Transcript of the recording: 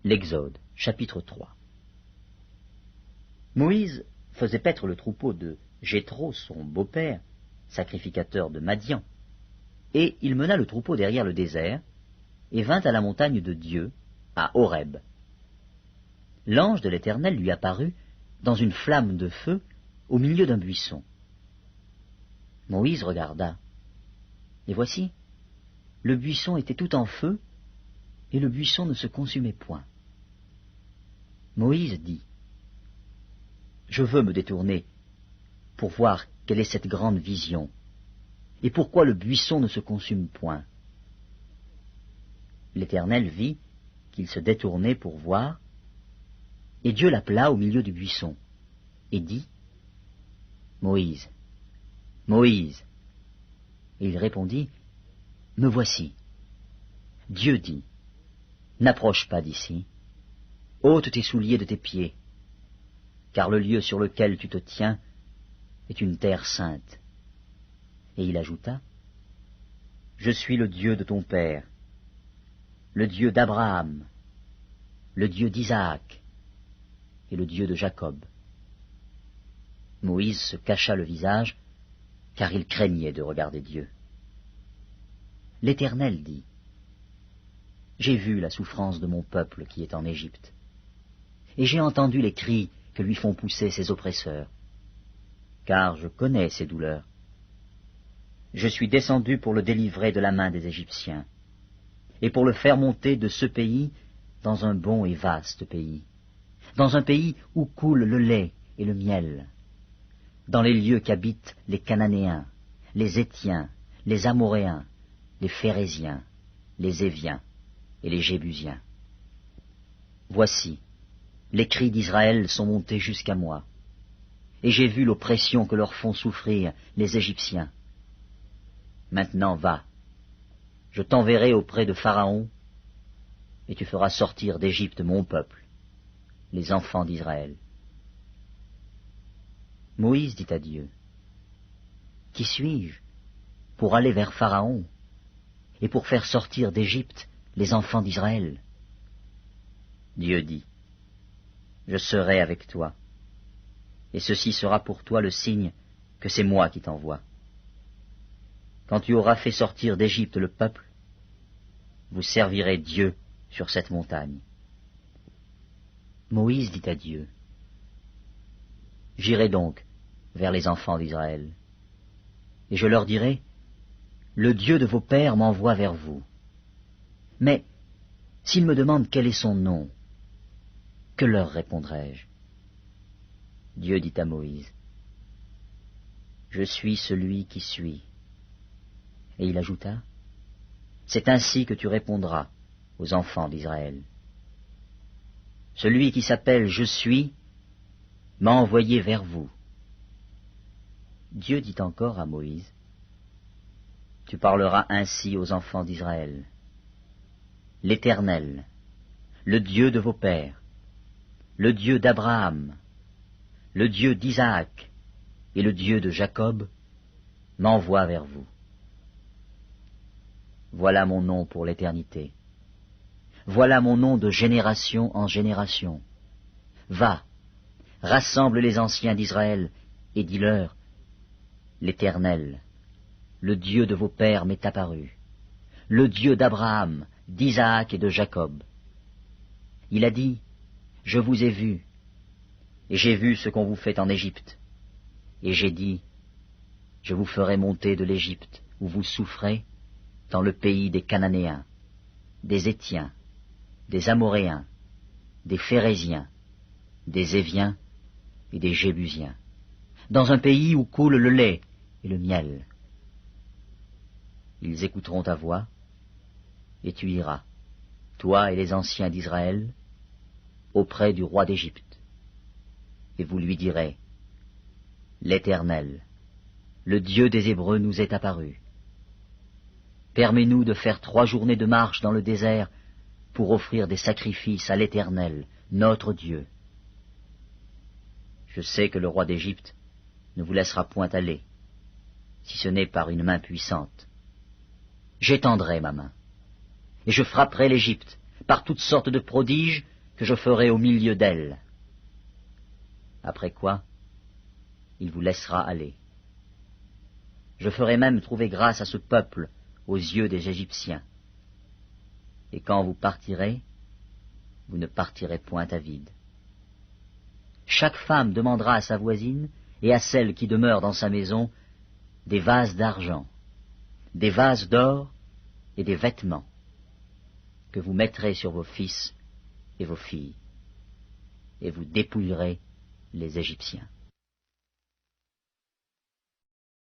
L'Exode, chapitre 3. Moïse faisait paître le troupeau de Jéthro, son beau-père, sacrificateur de Madian, et il mena le troupeau derrière le désert, et vint à la montagne de Dieu, à Horeb. L'ange de l'Éternel lui apparut dans une flamme de feu au milieu d'un buisson. Moïse regarda, et voici, le buisson était tout en feu, et le buisson ne se consumait point. Moïse dit, « Je veux me détourner pour voir quelle est cette grande vision, et pourquoi le buisson ne se consume point. » L'Éternel vit qu'il se détournait pour voir, et Dieu l'appela au milieu du buisson, et dit, « Moïse, Moïse. » Et il répondit, « Me voici. » Dieu dit, « N'approche pas d'ici, ôte tes souliers de tes pieds, car le lieu sur lequel tu te tiens est une terre sainte. » Et il ajouta, « Je suis le Dieu de ton père, le Dieu d'Abraham, le Dieu d'Isaac et le Dieu de Jacob. » Moïse se cacha le visage, car il craignait de regarder Dieu. L'Éternel dit, « J'ai vu la souffrance de mon peuple qui est en Égypte, et j'ai entendu les cris que lui font pousser ses oppresseurs, car je connais ses douleurs. Je suis descendu pour le délivrer de la main des Égyptiens, et pour le faire monter de ce pays dans un bon et vaste pays, dans un pays où coule le lait et le miel, dans les lieux qu'habitent les Cananéens, les Héthiens, les Amoréens, les Phéréziens, les Éviens et les Jébusiens. Voici, les cris d'Israël sont montés jusqu'à moi, et j'ai vu l'oppression que leur font souffrir les Égyptiens. Maintenant va, je t'enverrai auprès de Pharaon, et tu feras sortir d'Égypte mon peuple, les enfants d'Israël. » Moïse dit à Dieu, « Qui suis-je pour aller vers Pharaon et pour faire sortir d'Égypte les enfants d'Israël ?» Dieu dit, « Je serai avec toi, et ceci sera pour toi le signe que c'est moi qui t'envoie. Quand tu auras fait sortir d'Égypte le peuple, vous servirez Dieu sur cette montagne. » Moïse dit à Dieu, « J'irai donc vers les enfants d'Israël, et je leur dirai, « Le Dieu de vos pères m'envoie vers vous. Mais s'ils me demandent quel est son nom, que leur répondrai-je » Dieu dit à Moïse, « Je suis celui qui suis. » Et il ajouta, « C'est ainsi que tu répondras aux enfants d'Israël. Celui qui s'appelle Je suis m'a envoyé vers vous. » Dieu dit encore à Moïse, « Tu parleras ainsi aux enfants d'Israël. L'Éternel, le Dieu de vos pères, le Dieu d'Abraham, le Dieu d'Isaac et le Dieu de Jacob, m'envoie vers vous. Voilà mon nom pour l'éternité. Voilà mon nom de génération en génération. Va, rassemble les anciens d'Israël et dis-leur, l'Éternel, le Dieu de vos pères m'est apparu, le Dieu d'Abraham, d'Isaac et de Jacob. Il a dit, je vous ai vus, et j'ai vu ce qu'on vous fait en Égypte. Et j'ai dit, je vous ferai monter de l'Égypte, où vous souffrez, dans le pays des Cananéens, des Héthiens, des Amoréens, des Phéréziens, des Éviens et des Jébusiens, dans un pays où coule le lait et le miel. Ils écouteront ta voix, et tu iras, toi et les anciens d'Israël, auprès du roi d'Égypte, et vous lui direz, l'Éternel, le Dieu des Hébreux nous est apparu. Permets-nous de faire 3 journées de marche dans le désert pour offrir des sacrifices à l'Éternel, notre Dieu. Je sais que le roi d'Égypte ne vous laissera point aller, si ce n'est par une main puissante. J'étendrai ma main, et je frapperai l'Égypte par toutes sortes de prodiges que je ferai au milieu d'elles. Après quoi, il vous laissera aller. Je ferai même trouver grâce à ce peuple aux yeux des Égyptiens. Et quand vous partirez, vous ne partirez point à vide. Chaque femme demandera à sa voisine et à celle qui demeure dans sa maison des vases d'argent, des vases d'or et des vêtements que vous mettrez sur vos fils et vos filles, et vous dépouillerez les Égyptiens.